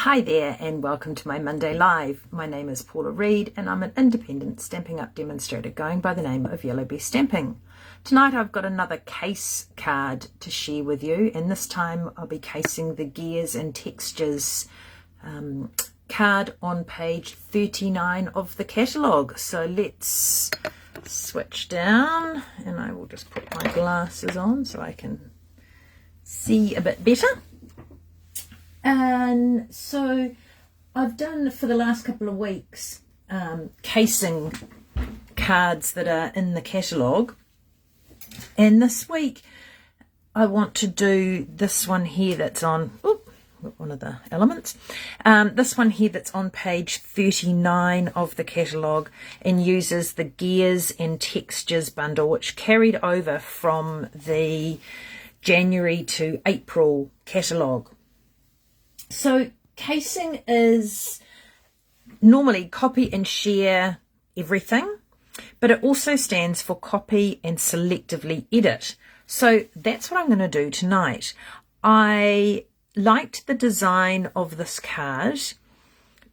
Hi there and welcome to my Monday Live. My name is Paula Reid and I'm an independent Stampin' Up demonstrator going by the name of Yellow Bee Stamping. Tonight I've got another case card to share with you, and this time I'll be casing the Gears and Textures card on page 39 of the catalogue. So let's switch down and I will just put my glasses on so I can see a bit better. And so I've done for the last couple of weeks casing cards that are in the catalogue, and this week I want to do this one here that's on one of the elements, this one here that's on page 39 of the catalogue and uses the Gears and Textures bundle, which carried over from the January to April catalogue. So casing is normally copy and share everything, but it also stands for copy and selectively edit. So that's what I'm going to do tonight. I liked the design of this card,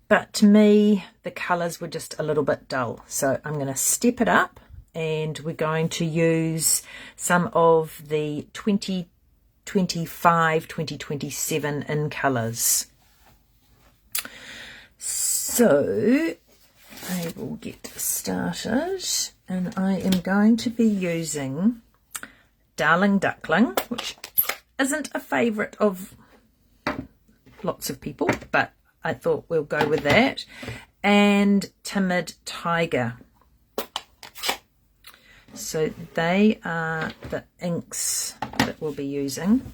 but to me the colours were just a little bit dull. So I'm going to step it up and we're going to use some of the 2025-2027 in colours. So I will get started, and I am going to be using Duckling, which isn't a favourite of lots of people, but I thought we'll go with that, and Timid Tiger. So they are the inks that we'll be using.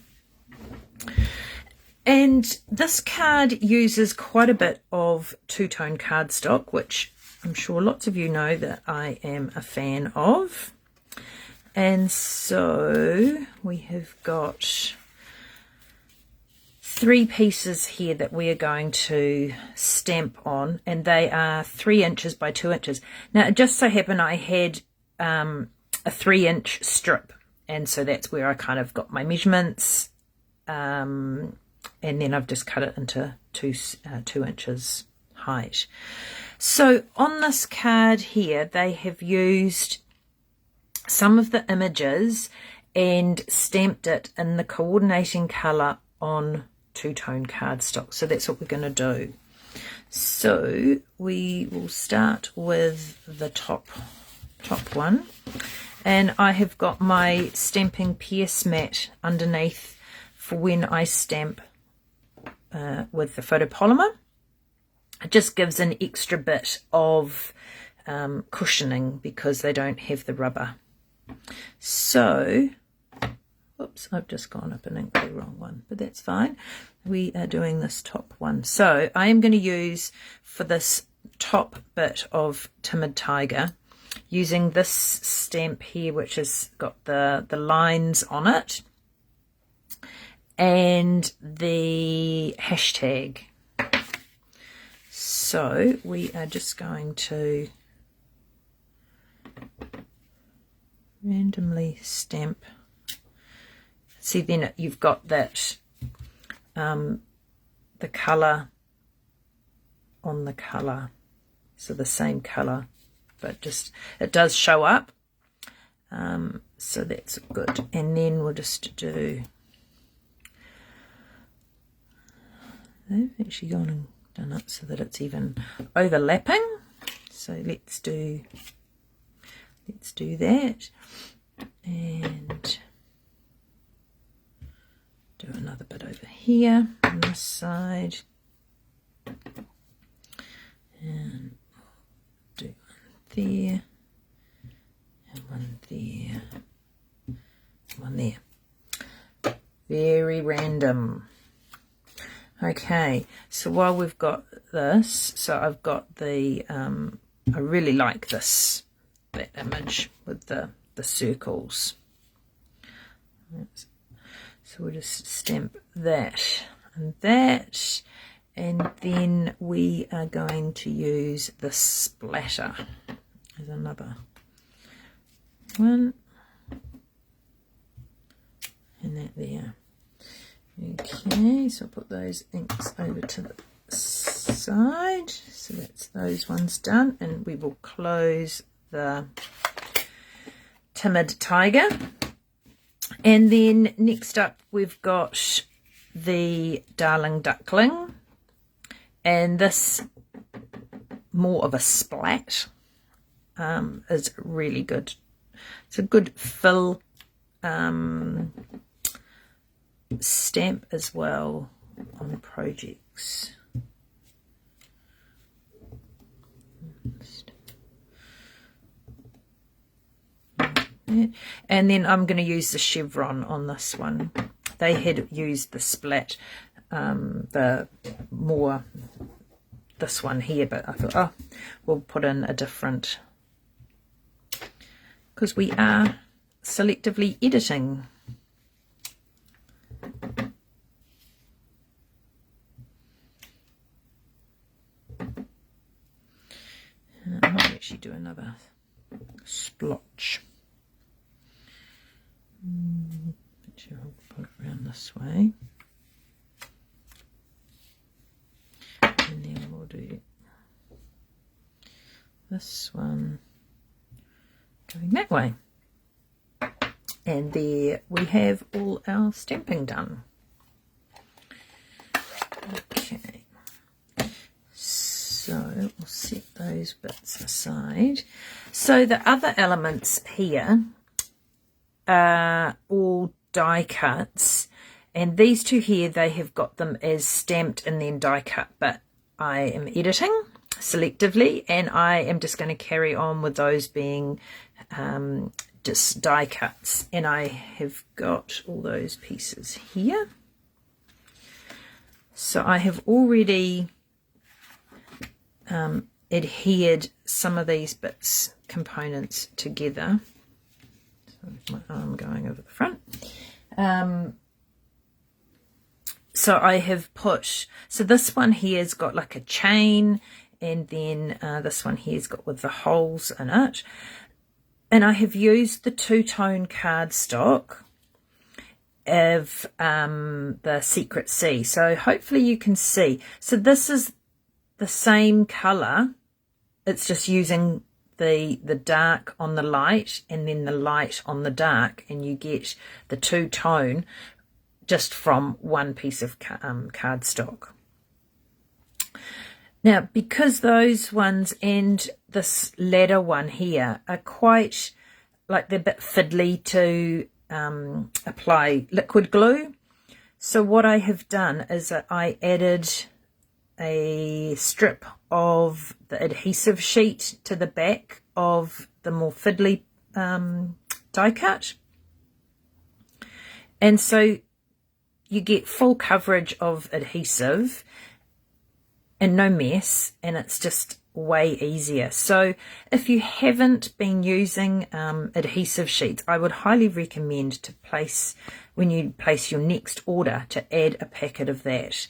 And this card uses quite a bit of Two-Tone Cardstock, which I'm sure lots of you know that I am a fan of. And so we have got 3 pieces here that we are going to stamp on, and they are 3 inches by 2 inches. Now, it just so happened I had a 3-inch strip, and so that's where I kind of got my measurements, and then I've just cut it into 2 inches height. So on this card here they have used some of the images and stamped it in the coordinating colour on Two-Tone Cardstock. So that's what we're going to do. So we will start with the top one, and I have got my stamping pierce mat underneath for when I stamp with the photopolymer. It just gives an extra bit of cushioning because they don't have the rubber. So, oops, I've just gone up and inked the wrong one, but that's fine. We are doing this top one. So I am going to use, for this top bit of Timid Tiger, using this stamp here, which has got the lines on it and the hashtag. So we are just going to randomly stamp. See, then you've got that the colour on the colour, so the same colour, but just it does show up, so that's good. And then we'll just do, I've actually gone and done it so that it's even overlapping, so let's do that, and do another bit over here on this side, and do one there, and one there, one there. Very random. Okay, so while we've got this, so I've got the I really like that image with the circles. So we'll just stamp that and that, and then we are going to use the splatter as another one, and that there. Okay, so I'll put those inks over to the side. So that's those ones done, and we will close the Timid Tiger. And then next up we've got the Darling Duckling, and this, more of a splat, is really good. It's a good fill stamp as well on projects. And then I'm going to use the chevron on this one. They had used the splat, the more this one here, but I thought, oh, we'll put in a different, because we are selectively editing. I might actually do another splotch. I'll put it around this way, and then we'll do this one going that way, and there we have all our stamping done. Okay, so we'll set those bits aside. So the other elements here are all die cuts, and these two here, they have got them as stamped and then die cut, but I am editing selectively, and I am just going to carry on with those being just die cuts. And I have got all those pieces here, so I have already adhered some of these bits, components together. My arm going over the front. So I have put, so this one here's got like a chain, and then this one here's got with the holes in it. And I have used the Two-Tone Cardstock of the Secret Sea. So hopefully you can see. So this is the same colour. It's just using the dark on the light and then the light on the dark, and you get the two-tone just from one piece of cardstock. Now, because those ones and this ladder one here are quite, like, they're a bit fiddly to apply liquid glue, so what I have done is that I added a strip of the adhesive sheet to the back of the more fiddly die cut, and so you get full coverage of adhesive and no mess, and it's just way easier. So if you haven't been using adhesive sheets, I would highly recommend to place, when you place your next order, to add a packet of that.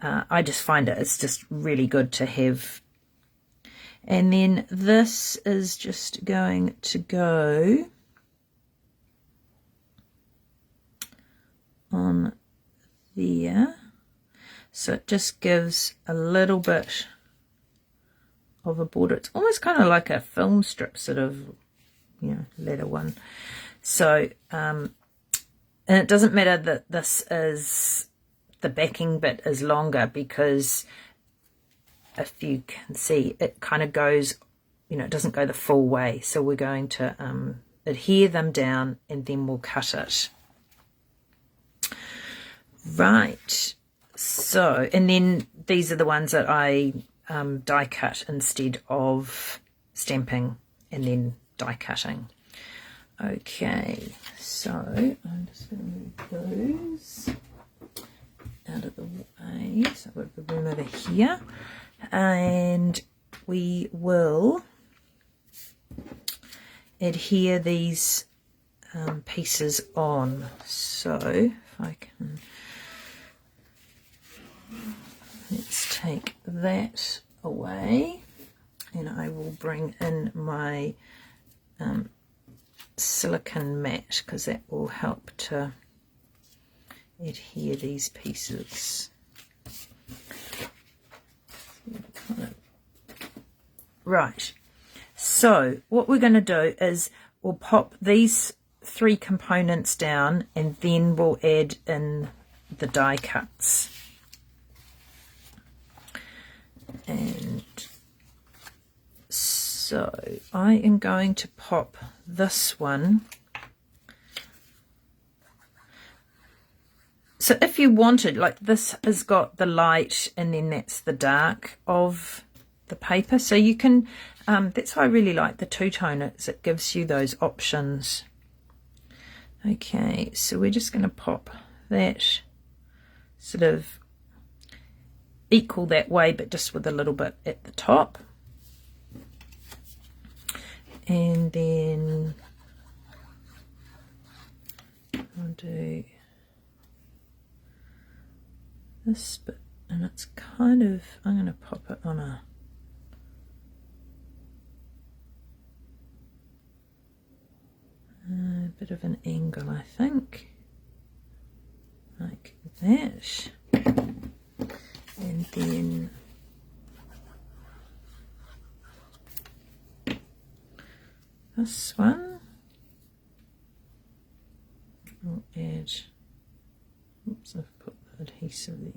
I just find it's just really good to have. And then this is just going to go on there. So it just gives a little bit of a border. It's almost kind of like a film strip sort of, you know, letter one. So, and it doesn't matter that this is, the backing bit is longer, because if you can see, it kind of goes, you know, it doesn't go the full way. So we're going to adhere them down, and then we'll cut it. Right. So, and then these are the ones that I die cut instead of stamping and then die cutting. Okay, so I'm just going to move those out of the way. So I've got the room over here, and we will adhere these pieces on. So if I can, let's take that away, and I will bring in my silicone mat, because that will help to adhere these pieces. Right, so what we're going to do is we'll pop these 3 components down, and then we'll add in the die cuts. And so I am going to pop this one. So if you wanted, like, this has got the light and then that's the dark of the paper, so you can that's why I really like the two-tone, it gives you those options. Okay, so we're just going to pop that sort of equal that way, but just with a little bit at the top. And then I'll do this bit, and it's kind of, I'm going to pop it on a bit of an angle, I think, like that. And then this one, I'll add, oops, I've put the adhesive there.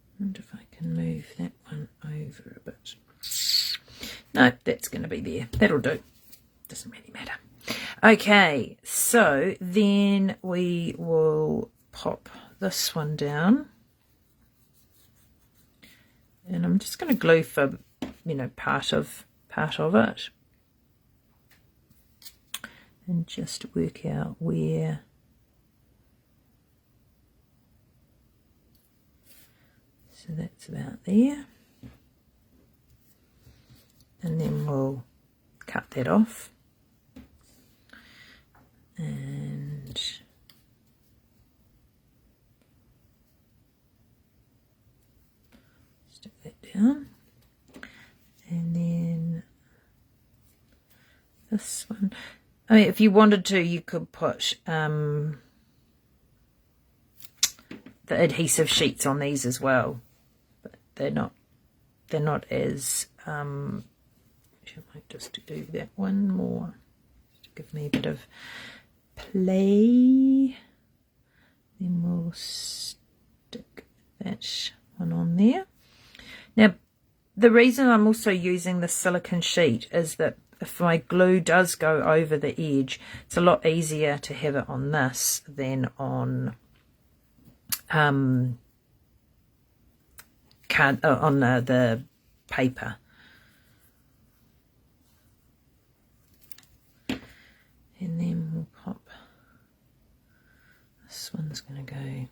I wonder if I can move that one over a bit. No, that's going to be there. That'll do. Doesn't really matter. Okay, so then we will pop this one down. And I'm just going to glue for, you know, part of it. And just work out where. So that's about there. And then we'll cut that off. And stick that down. And then this one. I mean, if you wanted to, you could put the adhesive sheets on these as well. They're not as I might just do that one more just to give me a bit of play. Then we'll stick that one on there. Now the reason I'm also using the silicone sheet is that if my glue does go over the edge, it's a lot easier to have it on this than on the paper. And then we'll pop, this one's going to go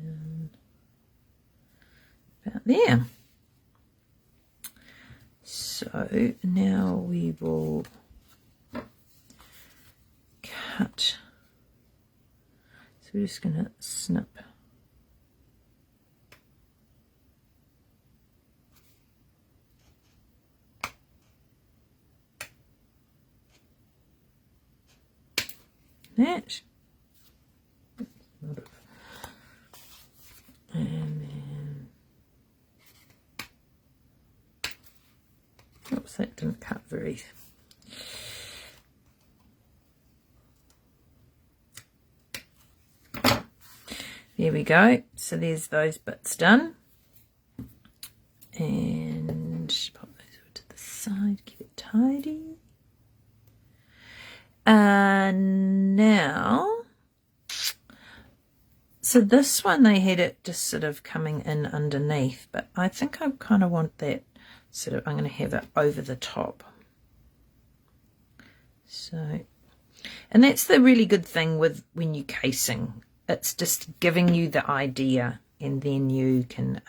down about there. So now we will cut. So we're just going to snip that. And then, oops, that didn't cut very. There we go. So there's those bits done. And pop those over to the side, keep it tidy. And now, so this one they had it just sort of coming in underneath, but I think I kind of want that sort of, I'm going to have it over the top. So, and that's the really good thing with when you're casing. It's just giving you the idea, and then you can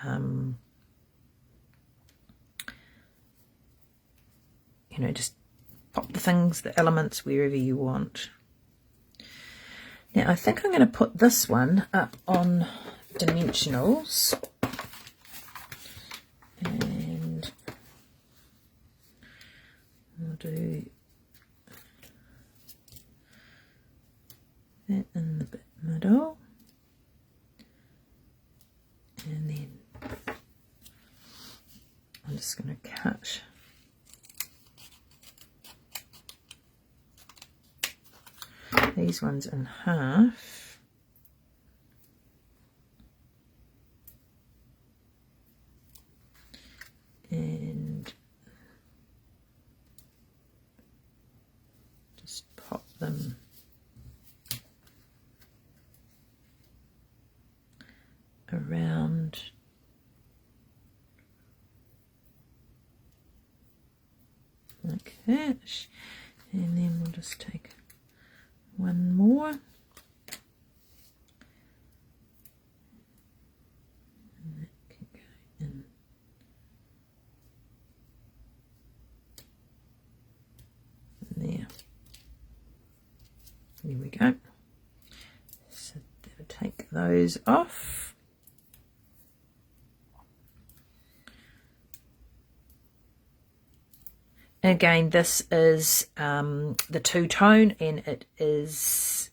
you know, just pop the things, the elements wherever you want. Now I think I'm going to put this one up on dimensionals, and And then I'm just going to cut these ones in half. And just pop them around like that, and then we'll just take one more, and that can go in there. There we go. So we'll take those off. Again, this is the two-tone, and it is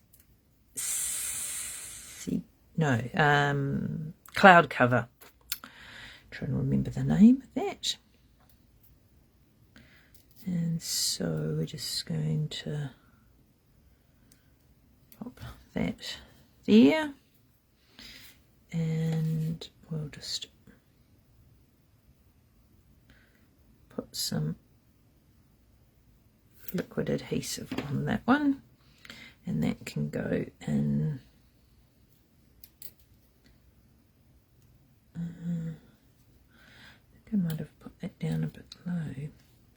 cloud cover. Trying to remember the name of that. And so we're just going to pop that there, and we'll just put some liquid adhesive on that one, and that can go in I think I might have put that down a bit low.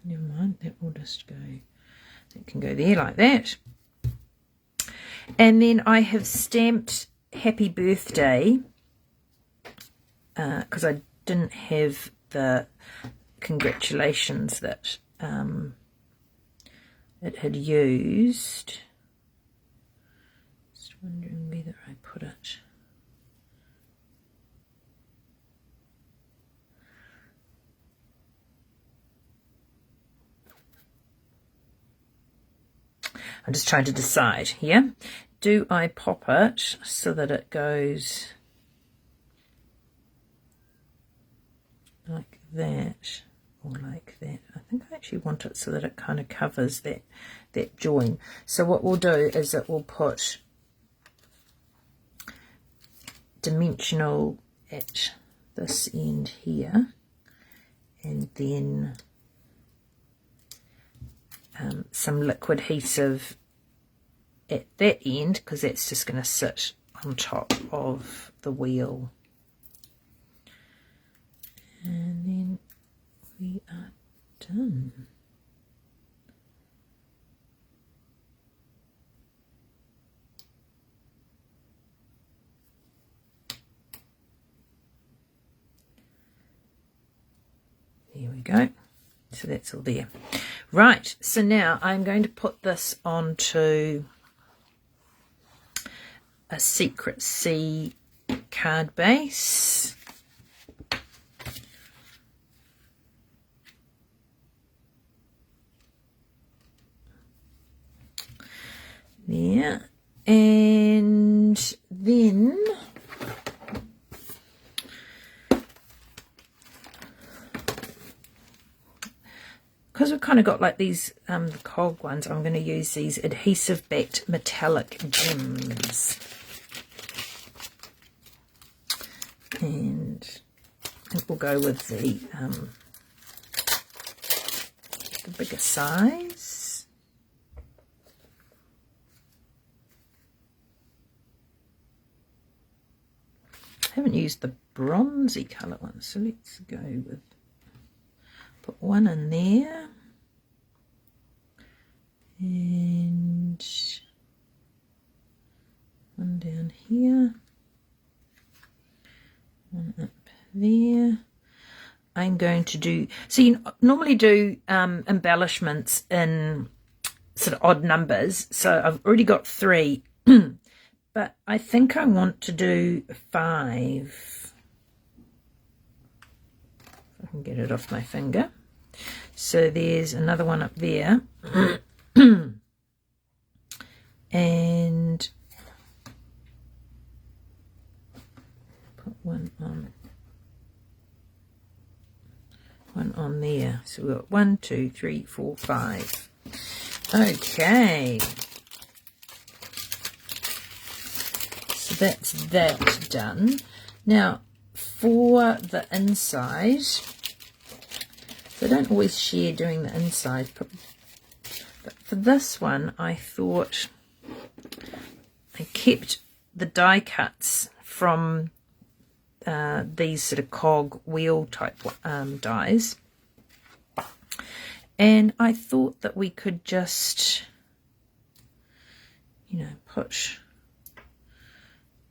Never mind, that will just go, that can go there like that. And then I have stamped happy birthday because I didn't have the congratulations that it had used. Just wondering whether I put it. I'm just trying to decide here. Do I pop it so that it goes like that? Or like that. I think I actually want it so that it kind of covers that join. So what we'll do is that we'll put dimensional at this end here, and then some liquid adhesive at that end, because that's just going to sit on top of the wheel. And then we are done. There we go. So that's all there. Right, so now I'm going to put this onto a Secret C card base. There, and then because we've kind of got like these the cog ones, I'm going to use these adhesive backed metallic gems, and I think we'll go with the bigger size. I haven't used the bronzy colour one, so let's go with, put one in there, and one down here, one up there. I'm going to do, so you normally do embellishments in sort of odd numbers, so I've already got 3. But I think I want to do 5. If I can get it off my finger. So there's another one up there. And put one on on there. So we've got 1, 2, 3, 4, 5. Okay. So that's that done. Now, for the inside, so I don't always share doing the inside, but for this one, I thought I kept the die cuts from these sort of cog wheel type dies, and I thought that we could just, you know,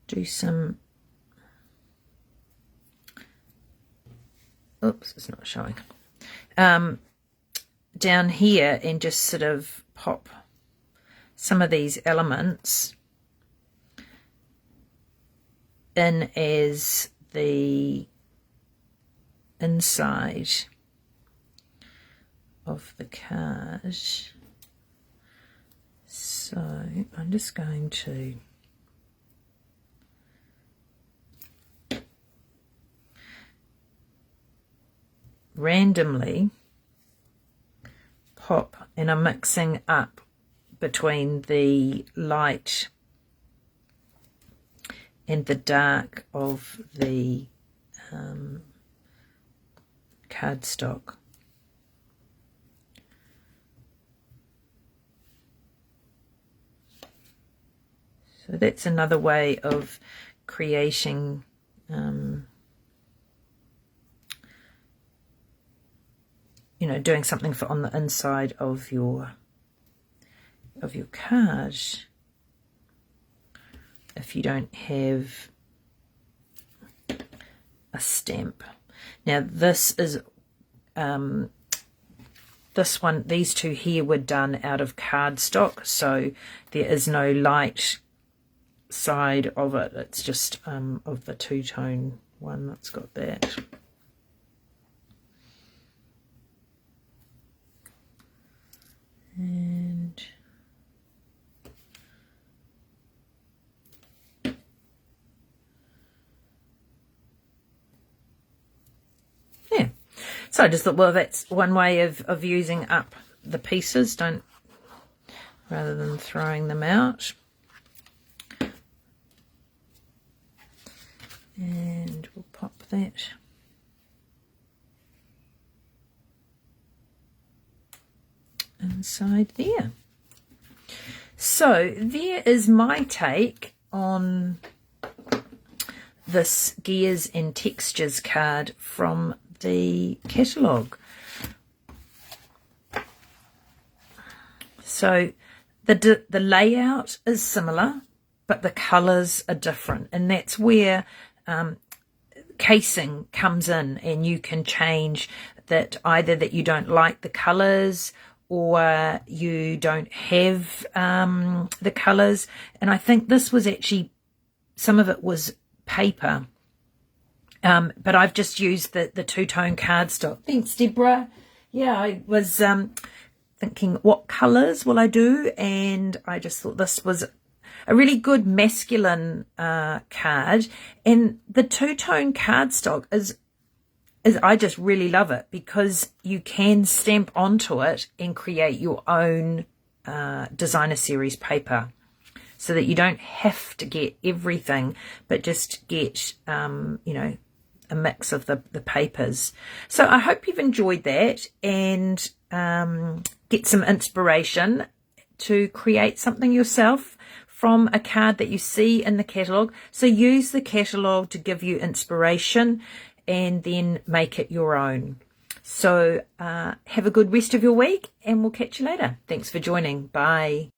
do some, oops, it's not showing, down here, and just sort of pop some of these elements in as the inside of the card. So I'm just going to randomly pop, and I'm mixing up between the light and the dark of the cardstock. So that's another way of creating you know, doing something for on the inside of your card, if you don't have a stamp. Now this is this one, these two here were done out of cardstock, so there is no light side of it. It's just of the two-tone one that's got that. And yeah, so I just thought, well, that's one way of using up the pieces, rather than throwing them out. And we'll pop that inside there. So there is my take on this Gears and Textures card from the catalogue. So the layout is similar, but the colours are different, and that's where casing comes in, and you can change that, either that you don't like the colours or you don't have the colours. And I think this was actually, some of it was paper, but I've just used the two-tone cardstock. Thanks, Deborah. Yeah, I was thinking, what colours will I do? And I just thought this was a really good masculine card. And the two-tone cardstock is I just really love it, because you can stamp onto it and create your own designer series paper, so that you don't have to get everything, but just get you know, a mix of the papers. So I hope you've enjoyed that, and get some inspiration to create something yourself from a card that you see in the catalogue. So use the catalogue to give you inspiration, and then make it your own. So have a good rest of your week, and we'll catch you later. Thanks for joining. Bye.